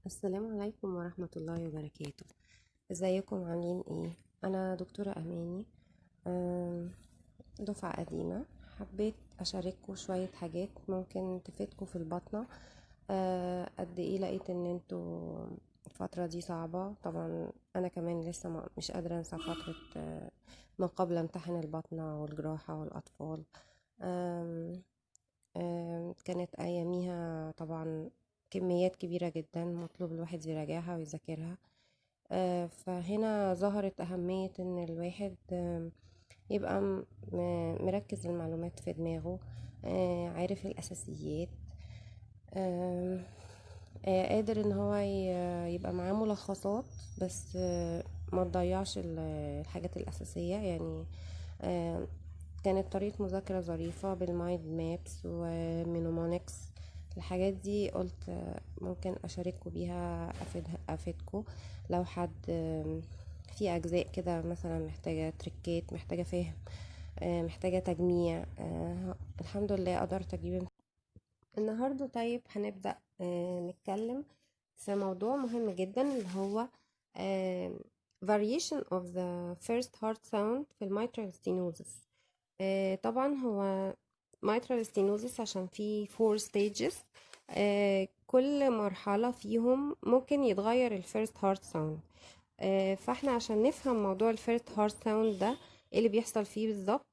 السلام عليكم ورحمة الله وبركاته. ازيكم عاملين ايه؟ انا دكتورة اماني. أم، دفعة قديمة. حبيت اشارككم شوية حاجات ممكن تفيدكم في البطنة. قد ايه لقيت ان انتوا الفترة دي صعبة. طبعا انا كمان لسه مش قادرة انسى فترة ما قبل امتحان البطنة والجراحة والاطفال. أم، كانت أياميها طبعا كميات كبيرة جدا مطلوب الواحد يراجعها ويذاكرها. فهنا ظهرت أهمية إن الواحد يبقى مركز المعلومات في دماغه، عارف الأساسيات، آم، قادر إن هو يبقى معاه ملخصات، بس ما تضيعش الحاجات الأساسية يعني. آه، كانت طريقة مذاكرة ظريفة بالمايند مابس ومينومونكس. الحاجات دي قلت ممكن أشارككم بيها، أفيدكم لو حد في أجزاء كده مثلا محتاجة تريكات، محتاجة فهم، محتاجة تجميع. الحمد لله قدرت أجيب النهاردة. طيب هنبدأ نتكلم في موضوع مهم جدا اللي هو variation of the first heart sound في mitral stenosis. طبعا هو mitral stenosis عشان فيه 4 stages. كل مرحلة فيهم ممكن يتغير ال first heart sound. فاحنا عشان نفهم موضوع ال first heart sound ده ايه اللي بيحصل فيه بالظبط،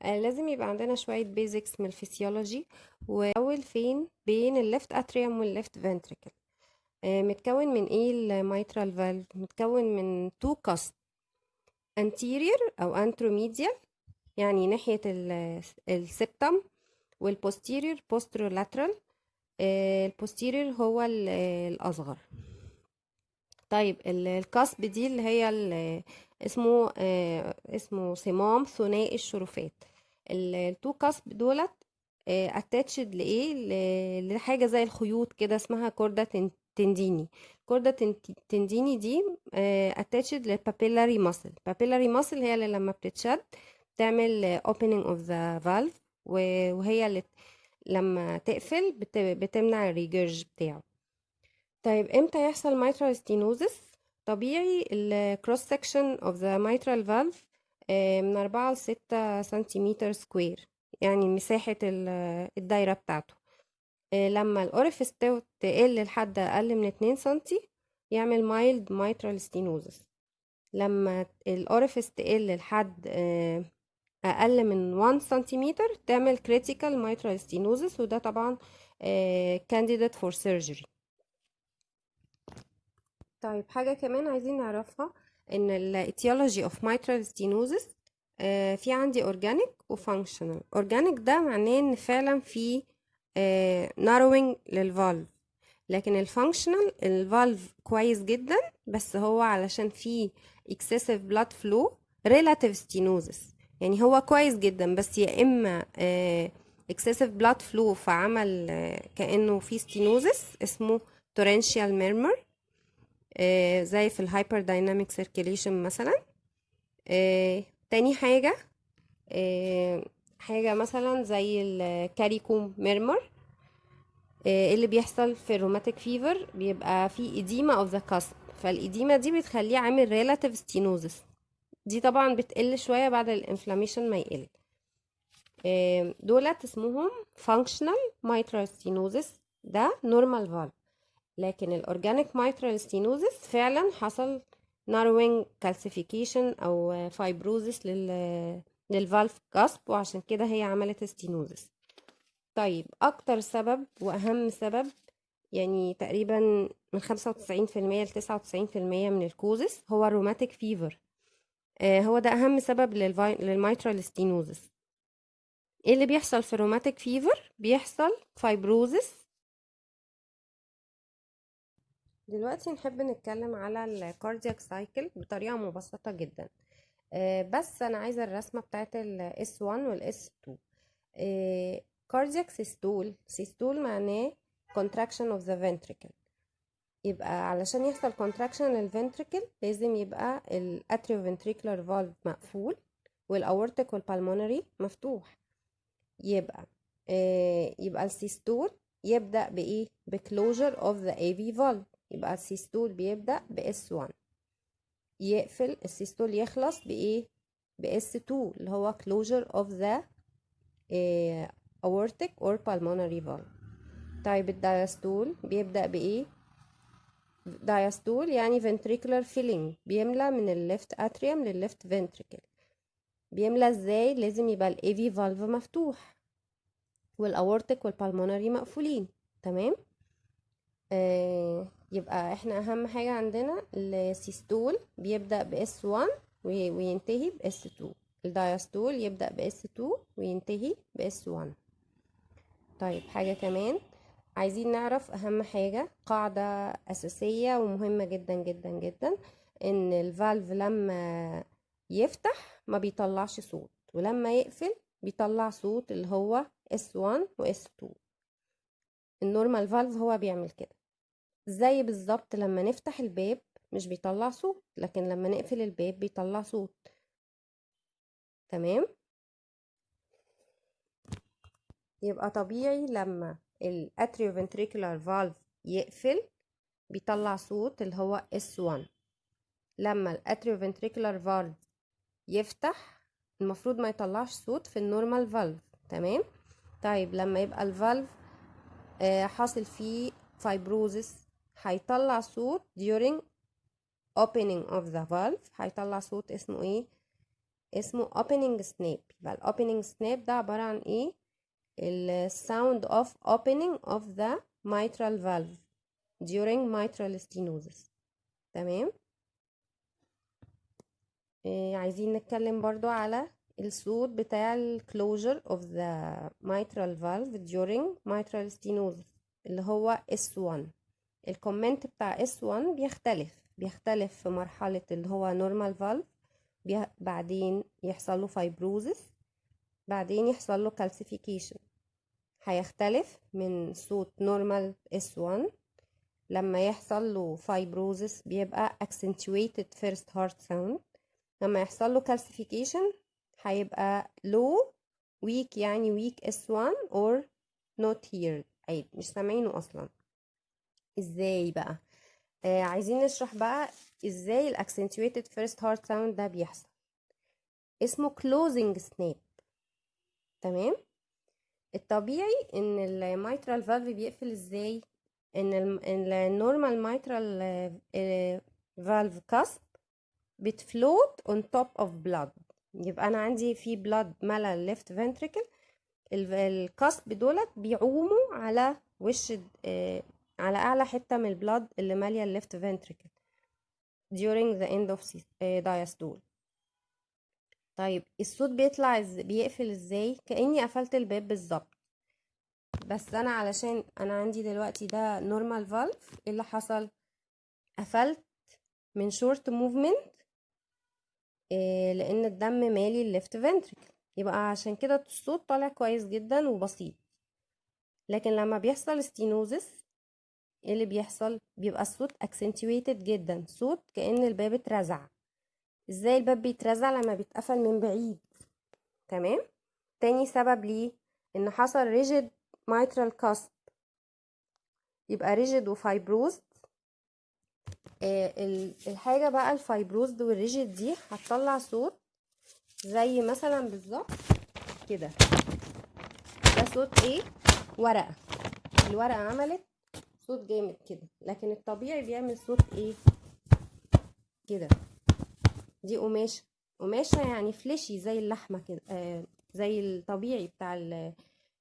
لازم يبقى عندنا شوية بيزكس من الفسيولوجي. وأول فين بين الليفت اتريوم والليفت فنتريكل. متكون من ايه الميترال فالف؟ متكون من تو كاست، anterior او anteromedial يعني ناحية السبتم، والposterior posterolateral. الposterior هو الأصغر. طيب الكاسب دي اللي هي اسمه صمام ثنائي الشرفات. التو كاسب دولت اتاتشد لايه، لحاجه زي الخيوط كده اسمها كوردا تنديني. كوردا تنديني دي اتاتشد للبابيلاري ماسل. بابيلاري ماسل هي اللي لما بتتشد تعمل opening of the valve، وهي اللي لما تقفل بتمنع الريجرج بتاعه. طيب امتى يحصل mitral stenosis؟ طبيعي ال cross section of the mitral valve من 4 ل 6 سنتيمتر سكوير، يعني مساحة الدايرة بتاعته. لما الأوريفيس تقل لحد أقل من 2 سنتي يعمل mild mitral stenosis. لما الأوريفيس تقل لحد أقل من 1 سنتيمتر تعمل critical mitral stenosis، وده طبعا candidate for surgery. طيب حاجة كمان عايزين نعرفها ان ال etiology of mitral stenosis في عندي organic و functional. organic ده معناه ان فعلا في narrowing للفالف، لكن الفانكشنال الفالف كويس جدا بس هو علشان في excessive blood flow relative stenosis. يعني هو كويس جدا بس يا اما excessive blood flow فعمل كأنه في stenosis اسمه torrential murmur، زي في الهايبر دايناميك سيركيليشن مثلا. تاني حاجة حاجة مثلا زي الكاريكوم ميرمر. اللي بيحصل في الروماتيك فيفر بيبقى في إديمة اوف ذا كاسب، فالإديمة دي بتخليه عامل ريلاتيف ستينوزس. دي طبعا بتقل شوية بعد الانفلاميشن ما يقل. دولت اسمهم functional mitral stenosis، ده normal valve. لكن الاورجانيك مايترال ستينوزس فعلا حصل narrowing calcification او فايبروزس للفالف كاسب، وعشان كده هي عملت ستينوزس. طيب اكتر سبب واهم سبب، يعني تقريبا من 95% ل 99% من الكوزس هو الروماتيك فيفر. هو ده اهم سبب للمايترال ستينوزس. ايه اللي بيحصل في الروماتيك فيفر؟ بيحصل فايبروزس. دلوقتي نحب نتكلم على الكاردياك سايكل بطريقة مبسطة جدا. بس أنا عايزة الرسمة بتاعت ال S1 وال S2. كاردياك سيستول معناه contraction of the ventricle. يبقى علشان يحصل contraction للفنتريكل لازم يبقى الاتريوفنتريكولار فالف مقفول والاورتيك والبالمونري مفتوح. يبقى السيستول يبدأ بإيه؟ بclosure of the AV valve. يبقى السيستول بيبدأ ب S1، يقفل السيستول يخلص بإيه؟ ب S2 اللي هو closure of the aortic or pulmonary valve. طيب الدايستول بيبدأ بإيه؟ دايستول يعني ventricular filling، بيملى من الليفت اتريوم للليفت ventricle. بيملى ازاي؟ لازم يبقى الاي في فالف مفتوح والاورتيك والبالمونري مقفولين. تمام. يبقى احنا اهم حاجة عندنا السيستول بيبدأ ب S1 وينتهي ب S2، الدايستول يبدأ ب S2 وينتهي ب S1. طيب حاجة كمان عايزين نعرف اهم حاجة، قاعدة اساسية ومهمة جدا جدا جدا، ان الفالف لما يفتح ما بيطلعش صوت، ولما يقفل بيطلع صوت اللي هو S1 و S2. النورمال فالف هو بيعمل كده. زي بالظبط لما نفتح الباب مش بيطلع صوت، لكن لما نقفل الباب بيطلع صوت. تمام. يبقى طبيعي لما الاتريوفنتريكولار فالف يقفل بيطلع صوت اللي هو S1. لما الاتريوفنتريكولار فالف يفتح المفروض ما يطلعش صوت في النورمال فالف. تمام. طيب لما يبقى الفالف حاصل فيه فايبروزس هيطلع صوت during opening of the valve، هيطلع صوت اسمه ايه؟ اسمه opening snap. يبقى ال opening snap ده عبارة عن ايه؟ ال sound of opening of the mitral valve during mitral stenosis. تمام. عايزين نتكلم برضو على الصوت بتاع ال closure of the mitral valve during mitral stenosis اللي هو S1. الكومنت بتاع S1 بيختلف في مرحلة اللي هو normal valve، بعدين يحصل له fibrosis، بعدين يحصل له calcification. هيختلف من صوت normal S1 لما يحصل له fibrosis بيبقى accentuated first heart sound، لما يحصل له calcification هيبقى low weak يعني weak S1 or not heard، عيب مش سامعينه اصلا. ازاي بقى؟ عايزين نشرح بقى ازاي ال accentuated first heart sound ده بيحصل. اسمه closing snap. تمام. الطبيعي ان الميترال فالف بيقفل ازاي؟ ان النورمال ميترال فالف كاسب بتفلوت on top of blood. يبقى انا عندي في blood ملا الليفت ventricle، الكاسب دولت بيعوموا على وش على اعلى حته من البلاد اللي ماليه الليفت ventricle during the end of diastole. طيب الصوت بيطلع بيقفل ازاي؟ كأني قفلت الباب بالظبط، بس انا علشان انا عندي دلوقتي ده نورمال فالف، ايه اللي حصل؟ قفلت من شورت موفمنت لان الدم مالي الليفت ventricle، يبقى عشان كده الصوت طالع كويس جدا وبسيط. لكن لما بيحصل ستينوزس ايه اللي بيحصل؟ بيبقى الصوت accentuated جدا، صوت كأن الباب اترزع. ازاي الباب بيترزع؟ لما بيتقفل من بعيد. تمام. تاني سبب ليه ان حصل ريجيد mitral cusp، يبقى ريجيد وفايبروزد. الحاجة بقى الفايبروزد والريجيد دي هتطلع صوت زي مثلا بالظبط كده. ده صوت ايه؟ ورقة. الورقة عملت صوت جامد كده، لكن الطبيعي بيعمل صوت ايه؟ كده. دي قماشة يعني فليشي زي اللحمة كده، زي الطبيعي بتاع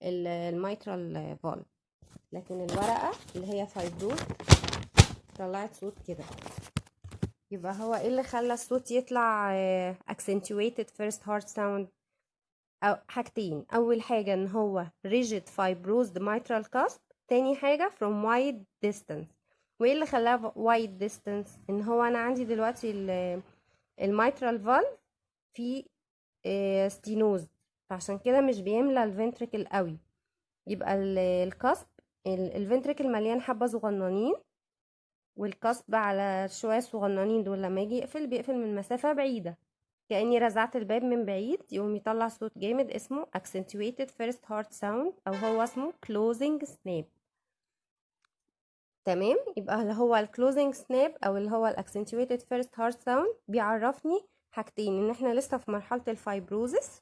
الميترال فالف. لكن الورقة اللي هي فايبروز طلعت صوت كده. يبقى هو ايه اللي خلى الصوت يطلع accentuated first heart sound؟ أو حاجتين، أول حاجة إن هو rigid fibrosed mitral cusp، تاني حاجة from wide distance. وايه اللي خلاه wide distance؟ إن هو أنا عندي دلوقتي الميترال فالف في ستينوز، فعشان كده مش بيملى الفنتريكل قوي. يبقى الكاسب الفنتريكل مليان حبة صغننين، والكاسب على شوية صغننين دول لما يجي يقفل بيقفل من مسافة بعيدة، كأني رزعت الباب من بعيد، يقوم يطلع صوت جامد اسمه accentuated first heart sound، أو هو اسمه closing snap. تمام. يبقى اللي هو الكلوزنج سناب او اللي هو الاكسنتويتد فيرست هارت ساوند بيعرفني حاجتين: ان احنا لسه في مرحلة الفايبروزس،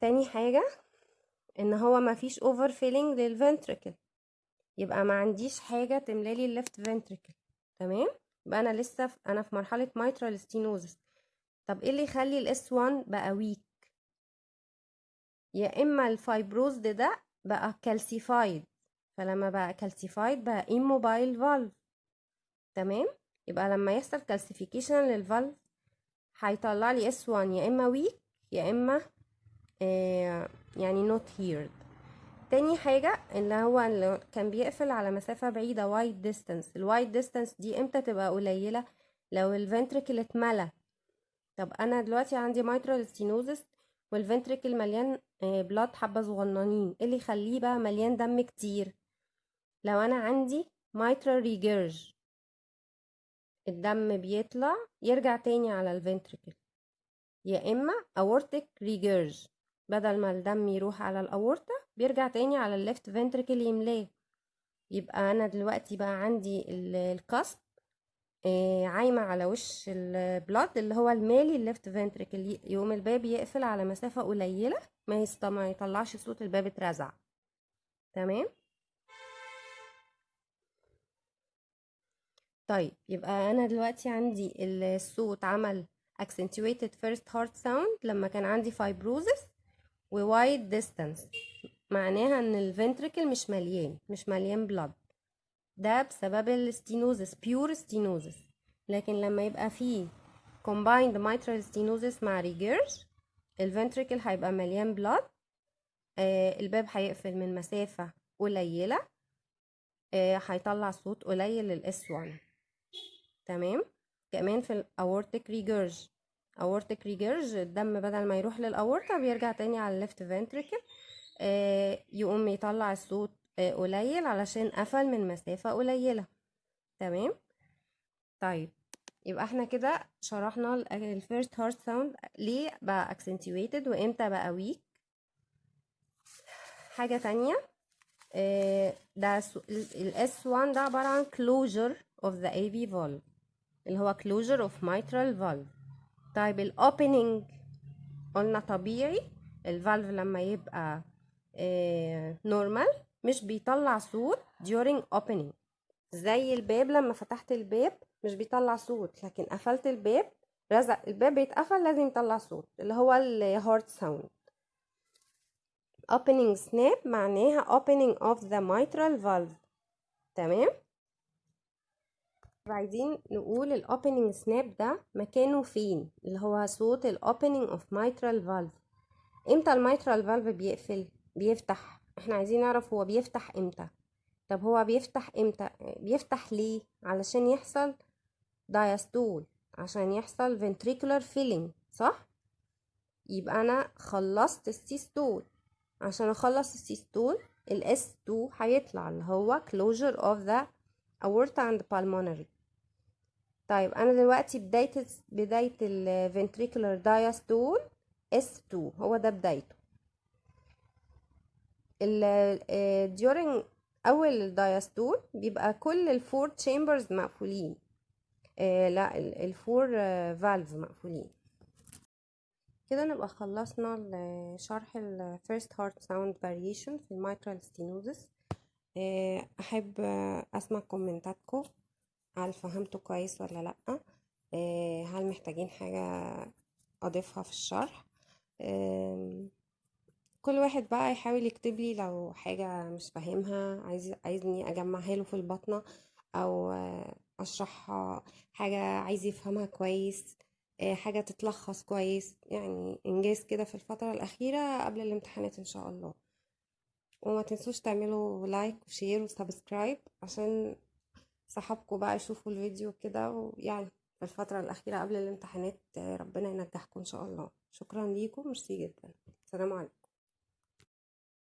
تاني حاجة ان هو ما فيش اوفر فيلينج للفنتريكل، يبقى ما عنديش حاجة تملالي الليفت فنتريكل. تمام. يبقى انا لسه انا في مرحلة mitral stenosis. طب ايه اللي يخلي الاس 1 بقى ويك؟ يا اما الفايبروز ده بقى كالسيفايد، فلما بقى كالسيفايد بقى immobile valve. تمام. يبقى لما يحصل كالسيفيكيشن للفالف هيطلع لي اس 1 يا اما ويك يا اما يعني not heard. تاني حاجة اللي كان بيقفل على مسافة بعيدة wide distance. الوايد distance دي امتى تبقى قليلة؟ لو الفنتريكل اتملى. طب انا دلوقتي عندي mitral stenosis والفنتريكل مليان بلاد حبة صغننين، ايه اللي يخليه بقى مليان دم كتير؟ لو انا عندي mitral regurg، الدم بيطلع يرجع تاني على الفنتريكل، يا اما aortic regurg، بدل ما الدم يروح على الاورطة بيرجع تاني على الليفت فنتريكل يملاه. يبقى انا دلوقتي بقى عندي الكاسب عايمة على وش البلاد اللي هو المالي الليفت فنتريكل، يقوم الباب يقفل على مسافة قليلة، ما يطلعش صوت الباب اترزع. تمام. طيب يبقى انا دلوقتي عندي الصوت عمل accentuated first heart sound لما كان عندي fibrosis و wide distance، معناها ان الفنتريكل مش مليان بلاد، ده بسبب الستينوزس pure stenosis. لكن لما يبقى فيه combined mitral stenosis مع regurg، الفنتريكل هيبقى مليان بلاد، الباب هيقفل من مسافة قليلة، هيطلع صوت قليل للاس 1. تمام. كمان في الاورتيك ريجرج، اورتيك ريجرج الدم بدل ما يروح للاورطة بيرجع تاني على الليفت فنتريكل، يقوم يطلع الصوت قليل علشان قفل من مسافة قليلة. تمام. طيب يبقى احنا كده شرحنا الفيرست هارت ساوند ليه بقى accentuated وامتى بقى weak. حاجة تانية، ده الاس 1 ده عبارة عن closure of the AV valve اللي هو closure of mitral valve. طيب الاوبننج قلنا طبيعي، الفالف لما يبقى نورمال مش بيطلع صوت during opening، زي الباب لما فتحت الباب مش بيطلع صوت، لكن قفلت الباب رزق الباب بيتقفل لازم يطلع صوت اللي هو الهارت ساوند. opening snap معناها opening of the mitral valve. تمام. عايزين نقول الاوبننج سناب ده مكانه فين، اللي هو صوت الاوبننج اوف mitral valve. امتى الميترال فالف بيفتح؟ احنا عايزين نعرف هو بيفتح امتى. طب هو بيفتح امتى؟ بيفتح ليه؟ علشان يحصل دايستول، عشان يحصل ventricular filling، صح؟ يبقى انا خلصت السيستول، عشان اخلص السيستول الاس 2 هيطلع اللي هو closure of the aorta and pulmonary. طيب انا دلوقتي بداية ال ventricular diastole S2 هو ده بدايته. during اول الدايستول بيبقى كل الفور تشامبرز مقفولين، لا الفور فالف مقفولين. كده نبقى خلصنا شرح ال first heart sound variation في mitral stenosis. احب اسمع كومنتاتكم، هل فهمتوا كويس ولا لا؟ هل محتاجين حاجة اضيفها في الشرح؟ كل واحد بقى يحاول يكتب لي لو حاجة مش فاهمها عايزني اجمعها له في البطنة، او اشرحها حاجة عايز يفهمها كويس، حاجة تتلخص كويس، يعني انجاز كده في الفترة الأخيرة قبل الامتحانات ان شاء الله. وما تنسوش تعملوا لايك وشير وسبسكرايب عشان صحابكم بقى يشوفوا الفيديو كده، ويعني في الفترة الأخيرة قبل الامتحانات ربنا ينجحكم إن شاء الله. شكرا ليكم، ميرسي جدا، سلام عليكم.